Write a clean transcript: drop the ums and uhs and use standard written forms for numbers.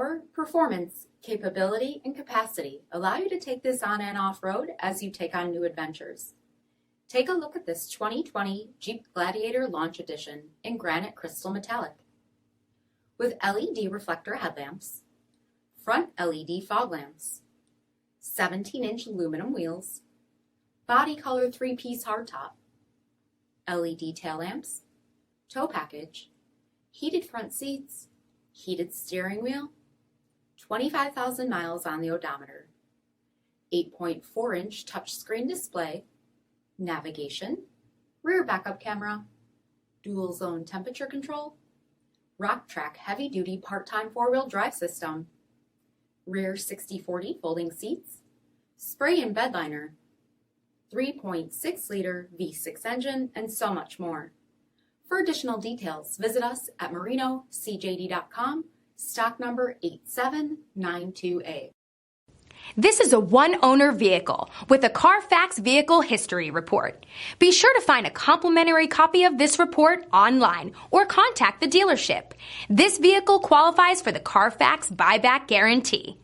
Power, performance, capability, and capacity allow you to take this on and off-road as you take on new adventures. Take a look at this 2020 Jeep Gladiator Launch Edition in granite crystal metallic. With LED reflector headlamps, front LED fog lamps, 17-inch aluminum wheels, body color 3-piece hardtop, LED tail lamps, tow package, heated front seats, heated steering wheel, 25,000 miles on the odometer, 8.4-inch touchscreen display, navigation, rear backup camera, dual zone temperature control, Rock Track heavy-duty part-time four-wheel drive system, rear 60/40 folding seats, spray and bed liner, 3.6-liter V6 engine, and so much more. For additional details, visit us at marinocjd.com, stock number 8792A. This is a one-owner vehicle with a Carfax Vehicle History Report. Be sure to find a complimentary copy of this report online or contact the dealership. This vehicle qualifies for the Carfax Buyback Guarantee.